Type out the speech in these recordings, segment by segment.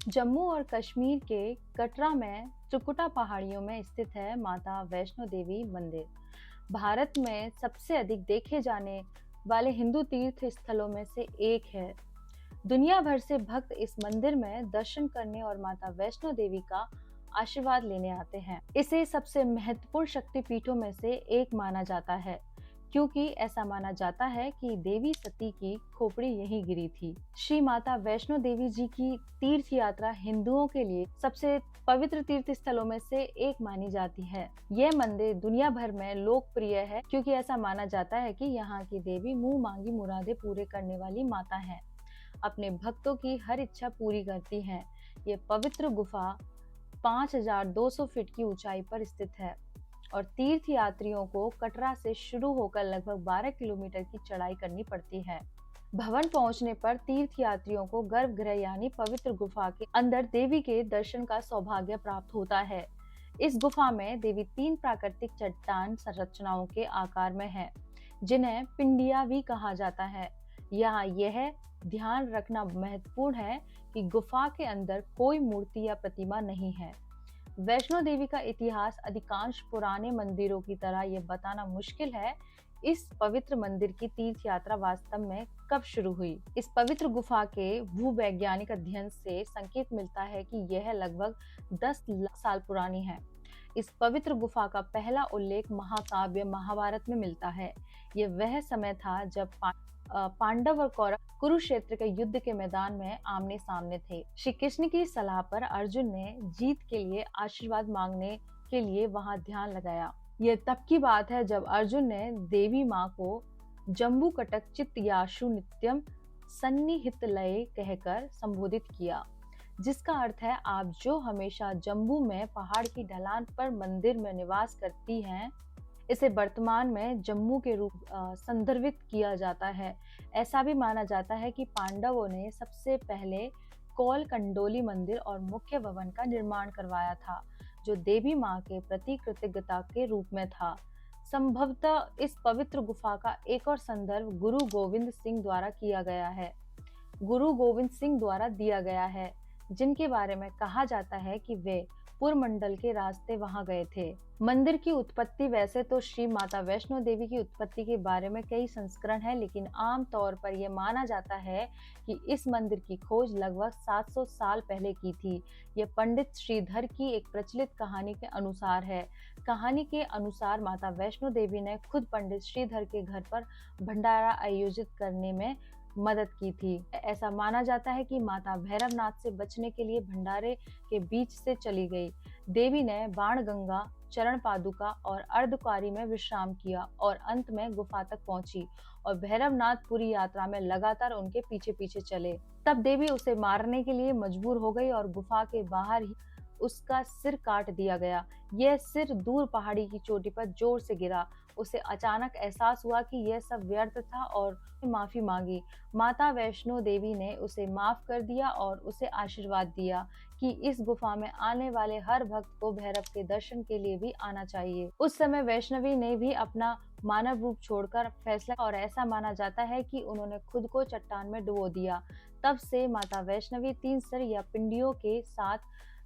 जम्मू और कश्मीर के कटरा में त्रिकुटा पहाड़ियों में स्थित है माता वैष्णो देवी मंदिर। भारत में सबसे अधिक देखे जाने वाले हिंदू तीर्थ स्थलों में से एक है। दुनिया भर से भक्त इस मंदिर में दर्शन करने और माता वैष्णो देवी का आशीर्वाद लेने आते हैं। इसे सबसे महत्वपूर्ण शक्तिपीठों में से एक माना जाता है, क्योंकि ऐसा माना जाता है कि देवी सती की खोपड़ी यहीं गिरी थी। श्री माता वैष्णो देवी जी की तीर्थ यात्रा हिंदुओं के लिए सबसे पवित्र तीर्थ स्थलों में से एक मानी जाती है। यह मंदिर दुनिया भर में लोकप्रिय है, क्योंकि ऐसा माना जाता है कि यहाँ की देवी मुंह मांगी मुरादें पूरे करने वाली माता है। अपने भक्तों की हर इच्छा पूरी करती हैं। ये पवित्र गुफा 5200 फीट की ऊंचाई पर स्थित है और तीर्थ यात्रियों को कटरा से शुरू होकर लगभग 12 किलोमीटर की चढ़ाई करनी पड़ती है। भवन पहुंचने पर तीर्थ यात्रियों को गर्भगृह यानी पवित्र गुफा के अंदर देवी के दर्शन का सौभाग्य प्राप्त होता है। इस गुफा में देवी 3 प्राकृतिक चट्टान संरचनाओं के आकार में है, जिन्हें पिंडिया भी कहा जाता है। यहाँ यह ध्यान रखना महत्वपूर्ण है कि गुफा के अंदर कोई मूर्ति या प्रतिमा नहीं है। वैष्णो देवी का इतिहास अधिकांश पुराने मंदिरों की तरह यह बताना मुश्किल है। इस पवित्र मंदिर की तीर्थ यात्रा वास्तव में कब शुरू हुई? इस पवित्र गुफा के भूवैज्ञानिक अध्ययन से संकेत मिलता है कि यह लगभग 10 लाख साल पुरानी है। इस पवित्र गुफा का पहला उल्लेख महाकाव्य महाभारत में मिलता है। यह वह समय था जब पांडव और कौरव कुरुक्षेत्र के युद्ध के मैदान में आमने सामने थे। श्री कृष्ण की सलाह पर अर्जुन ने जीत के लिए आशीर्वाद मांगने के लिए वहां ध्यान लगाया। यह तब की बात है जब अर्जुन ने देवी माँ को जम्बू कटक चित याशु नित्यम सन्निहित लय कहकर संबोधित किया, जिसका अर्थ है आप जो हमेशा जम्बू में पहाड़ की ढलान पर मंदिर में निवास करती हैं। इसे वर्तमान में जम्मू के रूप संदर्भित किया जाता है। ऐसा भी माना जाता है कि पांडवों ने सबसे पहले कौल कंडोली मंदिर और मुख्य भवन का निर्माण करवाया था, जो देवी माँ के प्रति कृतज्ञता के रूप में था। संभवतः इस पवित्र गुफा का एक और संदर्भ गुरु गोविंद सिंह द्वारा दिया गया है, जिनके बारे में कहा जाता है कि वे पुरमंडल के रास्ते वहां गए थे। मंदिर की उत्पत्ति, वैसे तो श्री माता वैष्णो देवी की उत्पत्ति के बारे में कई संस्करण हैं, लेकिन आम तौर पर यह माना जाता है कि इस मंदिर की खोज लगभग 700 साल पहले की थी। यह पंडित श्रीधर की एक प्रचलित कहानी के अनुसार है। कहानी के अनुसार माता वैष्णो देवी ने खुद पंडित श्रीधर के घर पर भंडारा आयोजित करने में मदद की थी। ऐसा माना जाता है कि माता भैरवनाथ से बचने के लिए भंडारे के बीच से चली गई। देवी ने बाणगंगा, चरण पादुका और अर्धकुंवारी में विश्राम किया और अंत में गुफा तक पहुंची और भैरवनाथ पूरी यात्रा में लगातार उनके पीछे पीछे चले। तब देवी उसे मारने के लिए मजबूर हो गई और गुफा के बाहर ही उसका सिर काट दिया गया। यह सिर दूर पहाड़ी की चोटी पर जोर से गिरा। उसे अचानक एहसास हुआ कि यह सब व्यर्थ था और माफी मांगी। माता वैष्णो देवी ने उसे माफ कर दिया और उसे आशीर्वाद दिया कि इस गुफा में आने वाले हर भक्त को भैरव के दर्शन के लिए भी आना चाहिए। उस समय वैष्णवी ने भी अपना मानव रूप छोड़कर फैसला, और ऐसा माना जाता है कि उन्होंने खुद को चट्टान में डुबो दिया। तब से माता वैष्णवी 3 सिर या पिंडियों के साथ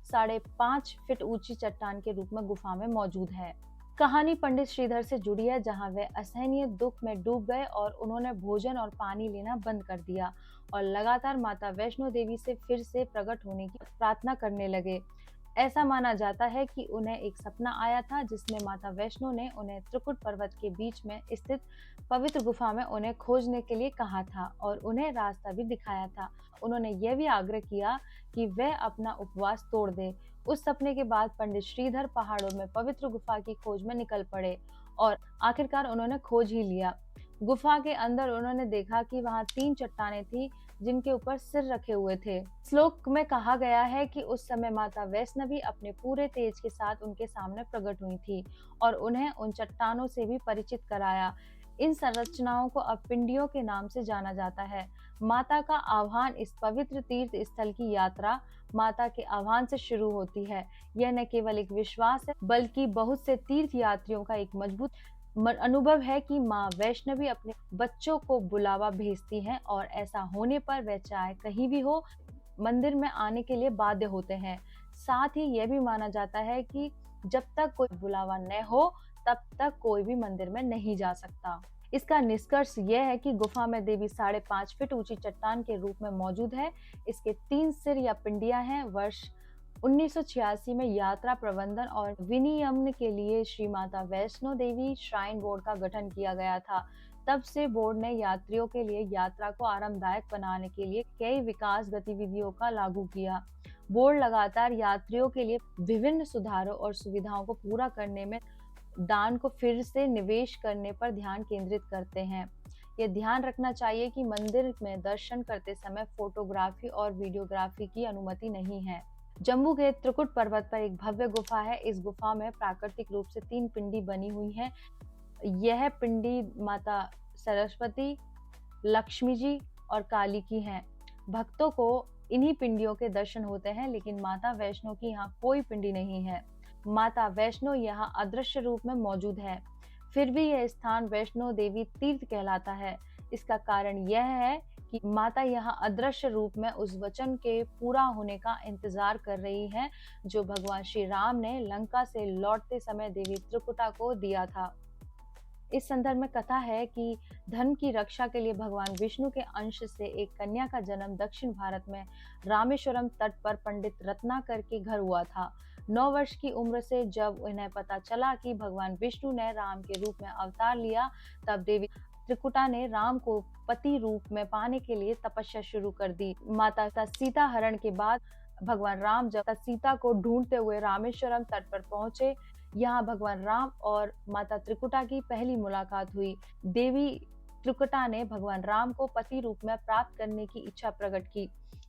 5.5 फीट ऊंची चट्टान के रूप में गुफा में मौजूद है। कहानी पंडित श्रीधर से जुड़ी है, जहां वे असहनीय दुख में डूब गए और उन्होंने भोजन और पानी लेना बंद कर दिया और लगातार माता वैष्णो देवी से फिर से प्रकट होने की प्रार्थना करने लगे। ऐसा माना जाता है कि उन्हें एक सपना आया था, जिसमें माता वैष्णो ने उन्हें त्रिकुट पर्वत के बीच में स्थित पवित्र गुफा में उन्हें खोजने के लिए कहा था और उन्हें रास्ता भी दिखाया था। उन्होंने यह भी आग्रह किया कि वह अपना उपवास तोड़ दे। उस सपने के बाद पंडित श्रीधर पहाड़ों में पवित्र गुफा की खोज में निकल पड़े और आखिरकार उन्होंने खोज ही लिया। गुफा के अंदर उन्होंने देखा कि वहां 3 चट्टानें थी, जिनके ऊपर सिर रखे हुए थे। श्लोक में कहा गया है कि उस समय माता वैष्णवी अपने पूरे तेज के साथ उनके सामने प्रकट हुई थी और उन्हें उन चट्टानों से भी परिचित कराया। इन संरचनाओं को अब पिंडियों के नाम से जाना जाता है। माता का आह्वान, इस पवित्र तीर्थ स्थल की यात्रा माता के आह्वान से शुरू होती है। यह न केवल एक विश्वास है, बल्कि बहुत से तीर्थ यात्रियों का एक मजबूत अनुभव है कि माँ वैष्णवी अपने बच्चों को बुलावा भेजती हैं और ऐसा होने पर वह चाहे कहीं भी हो, मंदिर में आने के लिए बाध्य होते हैं। साथ ही यह भी माना जाता है कि जब तक कोई बुलावा न हो, तब तक कोई भी मंदिर में नहीं जा सकता। इसका निष्कर्ष यह है कि गुफा में देवी 5.5 फीट ऊंची चट्टान के रूप में मौजूद है। इसके 3 सिर या पिंडियां हैं। वर्ष 1986 में यात्रा प्रबंधन और विनियमन के लिए श्री माता वैष्णो देवी श्राइन बोर्ड का गठन किया गया था। तब से बोर्ड ने यात्रियों के लिए यात्रा को आरामदायक बनाने के लिए कई विकास गतिविधियों का लागू किया। बोर्ड लगातार यात्रियों के लिए विभिन्न सुधारों और सुविधाओं को पूरा करने में दान को फिर से निवेश करने पर ध्यान केंद्रित करते हैं। ये ध्यान रखना चाहिए कि मंदिर में दर्शन करते समय फोटोग्राफी और वीडियोग्राफी की अनुमति नहीं है। जम्मू के त्रिकुट पर्वत पर एक भव्य गुफा है। इस गुफा में प्राकृतिक रूप से 3 पिंडी बनी हुई हैं। यह पिंडी माता सरस्वती, लक्ष्मी जी और काली की हैं। भक्तों को इन्हीं पिंडियों के दर्शन होते हैं, लेकिन माता वैष्णो की यहाँ कोई पिंडी नहीं है। माता वैष्णो यहाँ अदृश्य रूप में मौजूद है। फिर भी यह स्थान वैष्णो देवी तीर्थ कहलाता है। इसका कारण यह है कि माता यहाँ अदृश्य रूप में उस वचन के पूरा होने का इंतजार कर रही हैं, जो भगवान श्री राम ने लंका से लौटते समय देवी त्रिकुटा को दिया था। इस संदर्भ में कथा है कि धर्म की रक्षा के लिए भगवान विष्णु के अंश से एक कन्या का जन्म दक्षिण भारत में रामेश्वरम तट पर पंडित रत्नाकर के घर हुआ था। 9 वर्ष की उम्र से जब उन्हें पता चला कि भगवान विष्णु ने राम के रूप में अवतार लिया, तब देवी त्रिकुटा ने राम को पति रूप में पाने के लिए तपस्या शुरू कर दी। माता का सीता हरण के बाद भगवान राम जब सीता को ढूंढते हुए रामेश्वरम तट पर पहुंचे, यहाँ भगवान राम और माता त्रिकुटा की पहली मुलाकात हुई। देवी त्रिकुटा ने भगवान राम को पति रूप में प्राप्त करने की इच्छा प्रकट की।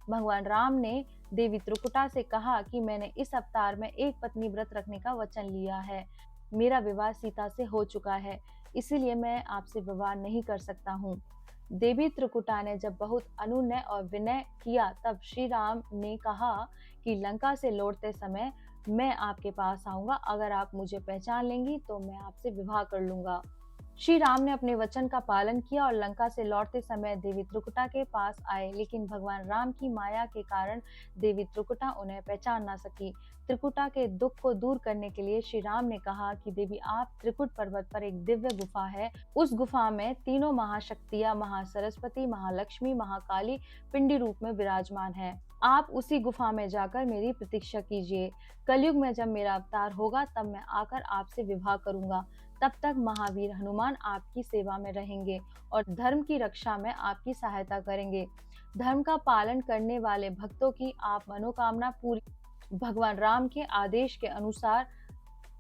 भगवान राम ने देवी त्रिकुटा से कहा कि मैंने इस अवतार में एक पत्नी व्रत रखने का वचन लिया है। मेरा विवाह सीता से हो चुका है, इसीलिए मैं आपसे विवाह नहीं कर सकता हूँ। देवी त्रिकुटा ने जब बहुत अनुनय और विनय किया, तब श्री राम ने कहा कि लंका से लौटते समय मैं आपके पास आऊंगा। अगर आप मुझे पहचान लेंगी तो मैं आपसे विवाह कर लूंगा। श्री राम ने अपने वचन का पालन किया और लंका से लौटते समय देवी त्रिकुटा के पास आए, लेकिन भगवान राम की माया के कारण देवी त्रिकुटा उन्हें पहचान ना सकी। त्रिकुटा के दुख को दूर करने के लिए श्री राम ने कहा कि देवी, आप त्रिकुट पर्वत पर एक दिव्य गुफा है। उस गुफा में तीनों महाशक्तियां महासरस्वती, महालक्ष्मी, महाकाली पिंडी रूप में विराजमान है। आप उसी गुफा में जाकर मेरी प्रतीक्षा कीजिए। कलयुग में जब मेरा अवतार होगा, तब मैं आकर आपसे विवाह करूंगा। तब तक महावीर हनुमान आपकी सेवा में रहेंगे और धर्म की रक्षा में आपकी सहायता करेंगे। धर्म का पालन करने वाले भक्तों की आप मनोकामना पूरी। भगवान राम के आदेश के अनुसार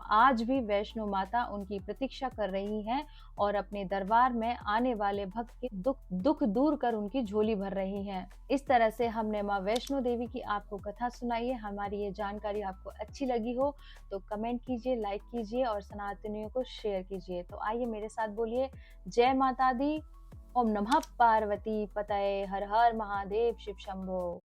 आज भी वैष्णो माता उनकी प्रतीक्षा कर रही हैं और अपने दरबार में आने वाले भक्त के दुख दूर कर उनकी झोली भर रही हैं। इस तरह से हमने माँ वैष्णो देवी की आपको कथा सुनाई है। हमारी ये जानकारी आपको अच्छी लगी हो तो कमेंट कीजिए, लाइक कीजिए और सनातनियों को शेयर कीजिए। तो आइए मेरे साथ बोलिए, जय माता दी। ओम नमः पार्वती पतये, हर हर महादेव, शिव शंभो।